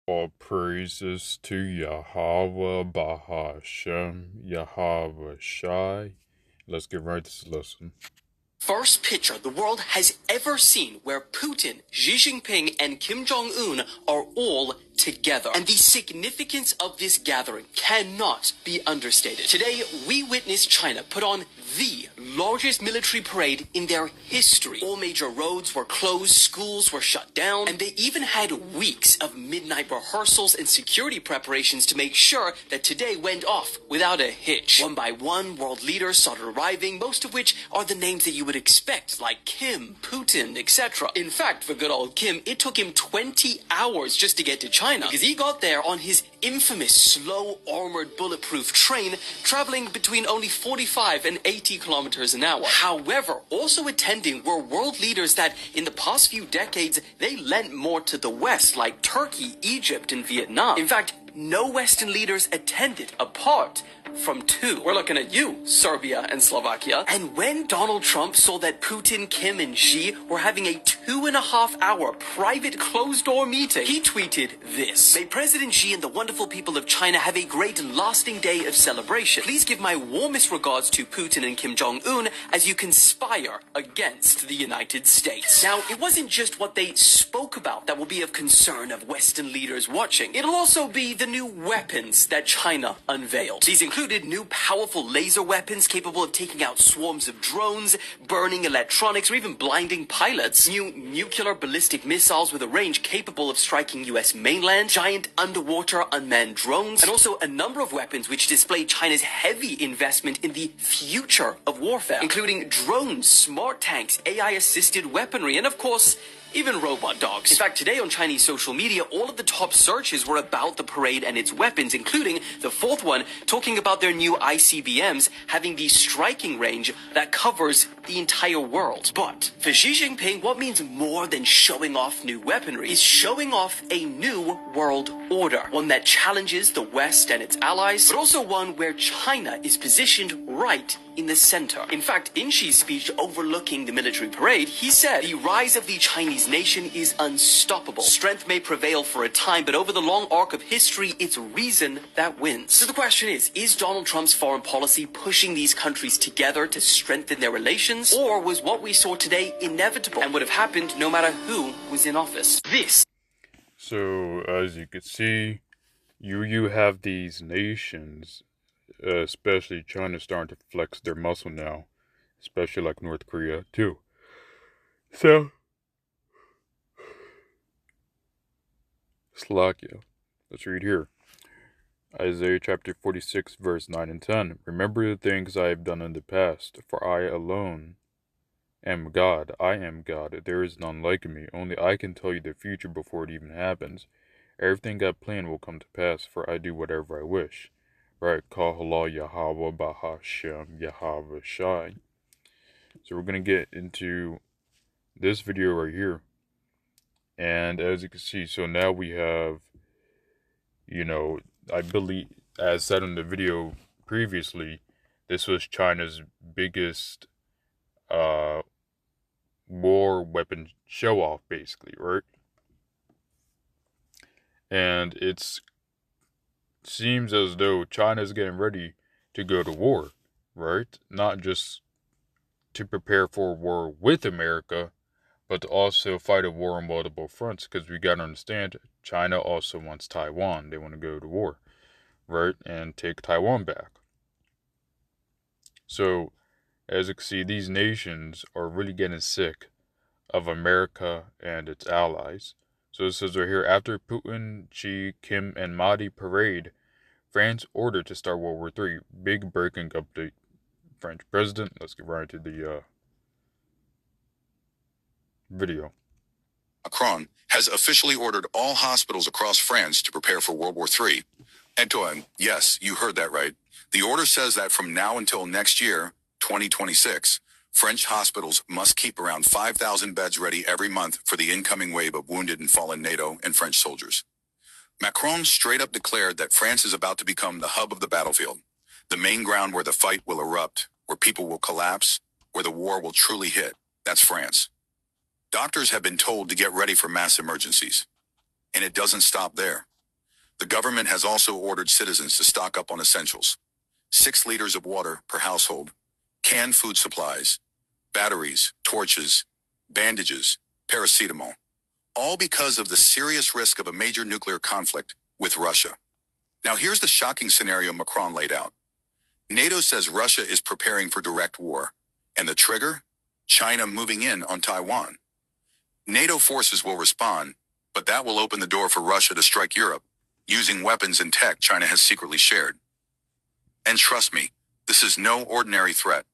All praises to Yahweh Bahashem, Yahweh Shai. Let's get right to this lesson. First picture the world has ever seen where Putin, Xi Jinping, and Kim Jong-un are all together. And the significance of this gathering cannot be understated. Today, we witnessed China put on the largest military parade in their history. All major roads were closed, schools were shut down, and they even had weeks of midnight rehearsals and security preparations to make sure that today went off without a hitch. One by one, world leaders started arriving, most of which are the names that you would expect, like Kim, Putin, etc. In fact, for good old Kim, it took him 20 hours just to get to China, because he got there on his infamous slow armored bulletproof train, traveling between only 45 and 80 kilometers an hour. However, also attending were world leaders that in the past few decades, they lent more to the West, like Turkey, Egypt, and Vietnam. In fact, no Western leaders attended, apart from two. We're looking at you, Serbia and Slovakia. And when Donald Trump saw that Putin, Kim, and Xi were having a 2.5-hour private closed-door meeting, he tweeted this: "May President Xi and the wonderful people of China have a great lasting day of celebration. Please give my warmest regards to Putin and Kim Jong-un as you conspire against the United States." Now, it wasn't just what they spoke about that will be of concern of Western leaders watching. It'll also be the new weapons that China unveiled. These included new powerful laser weapons capable of taking out swarms of drones, burning electronics, or even blinding pilots, new nuclear ballistic missiles with a range capable of striking US mainland, giant underwater unmanned drones, and also a number of weapons which display China's heavy investment in the future of warfare, including drones, smart tanks, AI-assisted weaponry, and of course, even robot dogs. In fact, today on Chinese social media, all of the top searches were about the parade and its weapons, including the fourth one talking about their new ICBMs having the striking range that covers the entire world. But for Xi Jinping, what means more than showing off new weaponry is showing off a new world order, one that challenges the West and its allies, but also one where China is positioned right in the center. In fact, in Xi's speech overlooking the military parade, he said, "The rise of the Chinese nation is unstoppable. Strength may prevail for a time, but over the long arc of history, it's reason that wins." So the question is Donald Trump's foreign policy pushing these countries together to strengthen their relations? Or was what we saw today inevitable and would have happened no matter who was in office? So, as you can see, you have these nations, especially China, starting to flex their muscle now, especially like North Korea too. So, Slovakia. Let's read here. Isaiah chapter 46, verse 9 and 10. "Remember the things I have done in the past, for I alone am God. I am God. There is none like me. Only I can tell you the future before it even happens. Everything I plan will come to pass, for I do whatever I wish." Right? Kahala Yahweh Bahashem Yahweh Shai. So we're going to get into this video right here. And as you can see, so now we have, I believe, as said in the video previously, this was China's biggest war weapon show-off, basically, right? And it seems as though China's getting ready to go to war, right? Not just to prepare for a war with America, but to also fight a war on multiple fronts, because we got to understand, China also wants Taiwan. They want to go to war, right? And take Taiwan back. So, as you can see, these nations are really getting sick of America and its allies. So it says right here, after Putin, Xi, Kim, and Mahdi parade, France ordered to start World War III. Big breaking update. French president. Let's get right into the video. Macron has officially ordered all hospitals across France to prepare for World War III. Antoine, yes, you heard that right. The order says that from now until next year, 2026, French hospitals must keep around 5,000 beds ready every month for the incoming wave of wounded and fallen NATO and French soldiers. Macron straight up declared that France is about to become the hub of the battlefield, the main ground where the fight will erupt, where people will collapse, where the war will truly hit. That's France. Doctors have been told to get ready for mass emergencies. And it doesn't stop there. The government has also ordered citizens to stock up on essentials. 6 liters of water per household, canned food supplies, batteries, torches, bandages, paracetamol. All because of the serious risk of a major nuclear conflict with Russia. Now here's the shocking scenario Macron laid out. NATO says Russia is preparing for direct war, and the trigger? China moving in on Taiwan. NATO forces will respond, but that will open the door for Russia to strike Europe, using weapons and tech China has secretly shared. And trust me, this is no ordinary threat.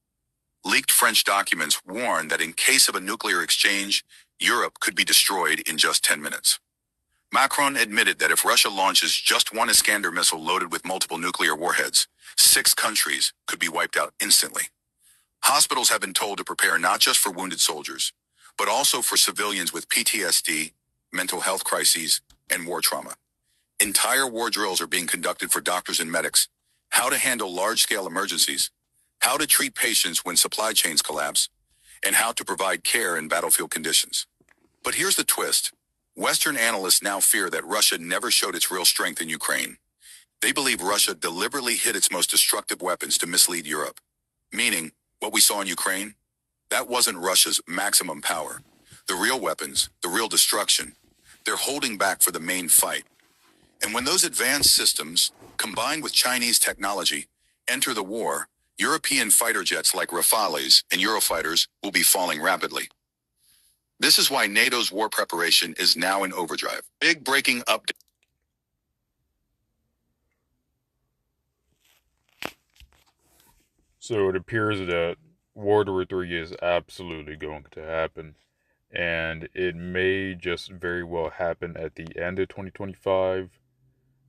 Leaked French documents warn that in case of a nuclear exchange, Europe could be destroyed in just 10 minutes. Macron admitted that if Russia launches just one Iskander missile loaded with multiple nuclear warheads, 6 countries could be wiped out instantly. Hospitals have been told to prepare not just for wounded soldiers, but also for civilians with PTSD, mental health crises, and war trauma. Entire war drills are being conducted for doctors and medics, how to handle large-scale emergencies, how to treat patients when supply chains collapse, and how to provide care in battlefield conditions. But here's the twist. Western analysts now fear that Russia never showed its real strength in Ukraine. They believe Russia deliberately hid its most destructive weapons to mislead Europe. Meaning, what we saw in Ukraine, that wasn't Russia's maximum power. The real weapons, the real destruction, they're holding back for the main fight. And when those advanced systems, combined with Chinese technology, enter the war, European fighter jets like Rafales and Eurofighters will be falling rapidly. This is why NATO's war preparation is now in overdrive. Big breaking update. So it appears that World War III is absolutely going to happen. And it may just very well happen at the end of 2025.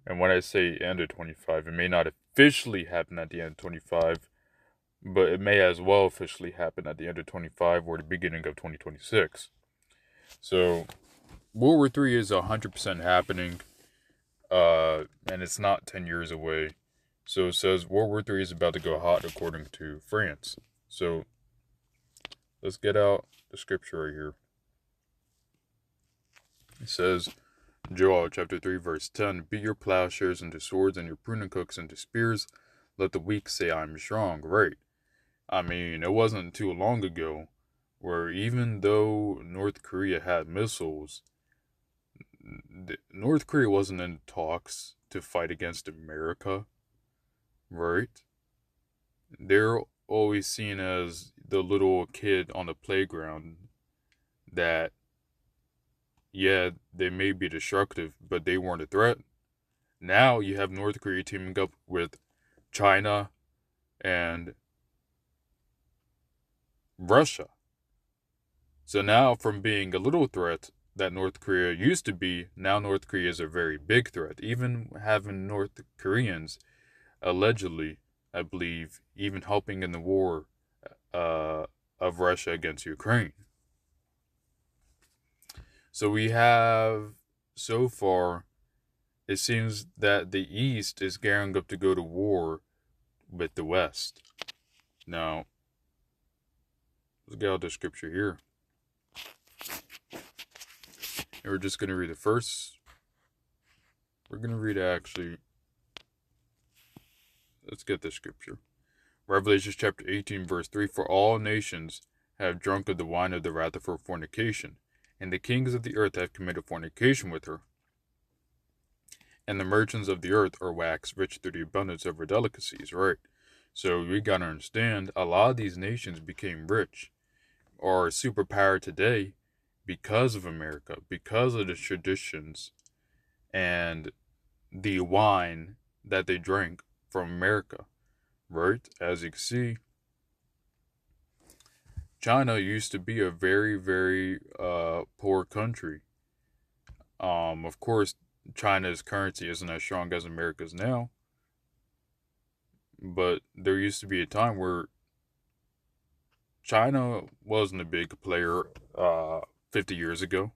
And when I say end of 25, it may not officially happen at the end of 25, but it may as well officially happen at the end of 25 or the beginning of 2026. So, World War III is 100% happening, and it's not 10 years away. So it says World War III is about to go hot according to France. So, let's get out the scripture right here. It says, Joel chapter 3 verse 10, beat your plowshares into swords and your pruning hooks into spears. Let the weak say I'm strong. Right. I mean, it wasn't too long ago where even though North Korea had missiles, North Korea wasn't in talks to fight against America, right? They're always seen as the little kid on the playground that, yeah, they may be destructive, but they weren't a threat. Now you have North Korea teaming up with China and Russia. So now from being a little threat that North Korea used to be, now North Korea is a very big threat. Even having North Koreans, allegedly, I believe, even helping in the war of Russia against Ukraine. So we have, so far, it seems that the East is gearing up to go to war with the West. Now, let's get out the scripture here. And we're just going to read the first. We're going to read actually. Let's get the scripture. Revelation chapter 18 verse 3. For all nations have drunk of the wine of the wrath of her fornication, and the kings of the earth have committed fornication with her. And the merchants of the earth are waxed rich through the abundance of her delicacies, right? So we got to understand, a lot of these nations became rich or superpower today because of America, because of the traditions and the wine that they drank from America, right? As you can see, China used to be a very, very poor country. Of course, China's currency isn't as strong as America's now, but there used to be a time where China wasn't a big player 50 years ago,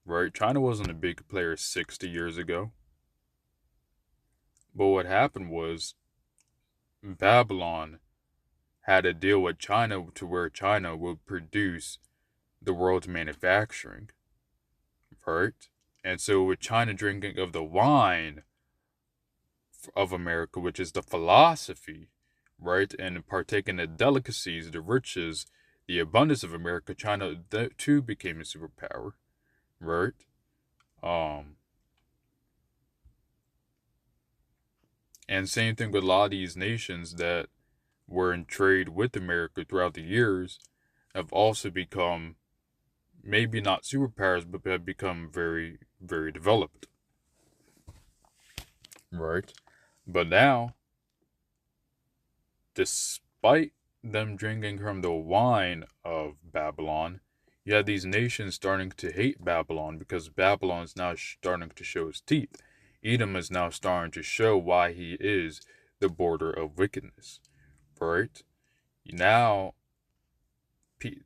right? China wasn't a big player 60 years ago. But what happened was Babylon had a deal with China to where China would produce the world's manufacturing, right? And so with China drinking of the wine of America, which is the philosophy, right, and partaking the delicacies, the riches, the abundance of America, China too became a superpower, right? Um, and same thing with a lot of these nations that were in trade with America throughout the years have also become maybe not superpowers, but have become very, very developed, right? But now, despite them drinking from the wine of Babylon, you have these nations starting to hate Babylon because Babylon is now starting to show its teeth. Edom is now starting to show why he is the border of wickedness, right? Now,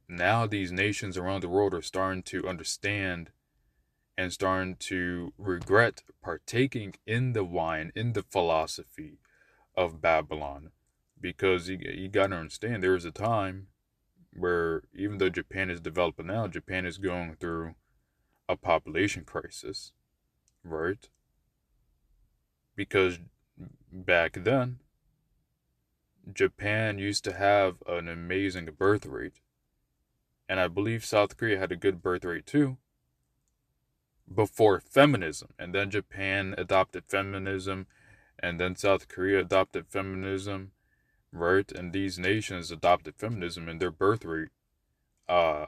now these nations around the world are starting to understand and starting to regret partaking in the wine, in the philosophy of Babylon. Because you got to understand, there is a time where even though Japan is developing now, Japan is going through a population crisis, right? Because back then, Japan used to have an amazing birth rate. And I believe South Korea had a good birth rate too, before feminism. And then Japan adopted feminism, and then South Korea adopted feminism, right? And these nations adopted feminism, and their birth rate uh,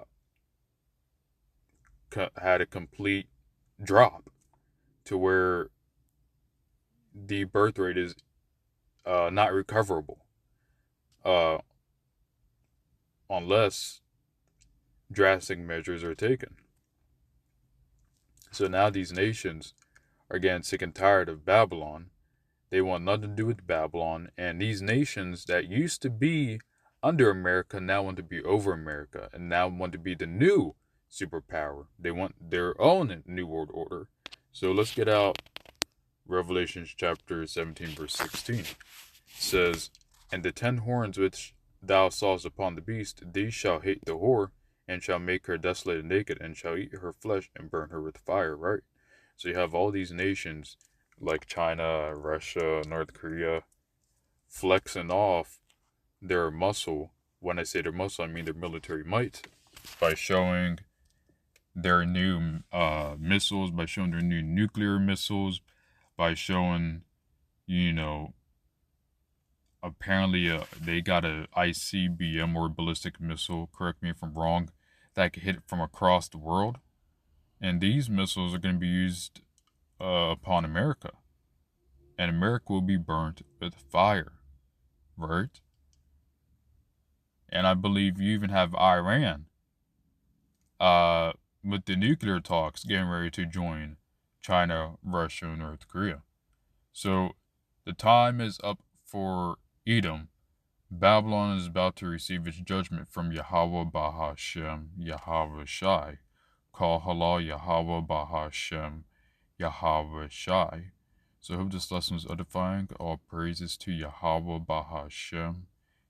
had a complete drop to where the birth rate is not recoverable uh, unless drastic measures are taken. So now these nations are getting sick and tired of Babylon. They want nothing to do with Babylon. And these nations that used to be under America now want to be over America and now want to be the new superpower. They want their own new world order. So let's get out Revelation chapter 17, verse 16. It says, "And the 10 horns which thou sawest upon the beast, these shall hate the whore, and shall make her desolate and naked, and shall eat her flesh, and burn her with fire," right? So you have all these nations like China, Russia, North Korea, flexing off their muscle. When I say their muscle, I mean their military might, by showing their new missiles, by showing their new nuclear missiles, by showing, apparently they got a ICBM or ballistic missile, correct me if I'm wrong, that could hit from across the world. And these missiles are going to be used upon America. And America will be burnt with fire, right? And I believe you even have Iran with the nuclear talks getting ready to join China, Russia, and North Korea. So the time is up for Edom. Babylon is about to receive its judgment from Yahweh Bahashem, Yahweh Shai. Call Halal Yahweh Bahashem, Yahweh Shai. So I hope this lesson was edifying. All praises to Yahweh Bahashem,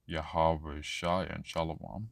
Yahweh Shai, and Shalom.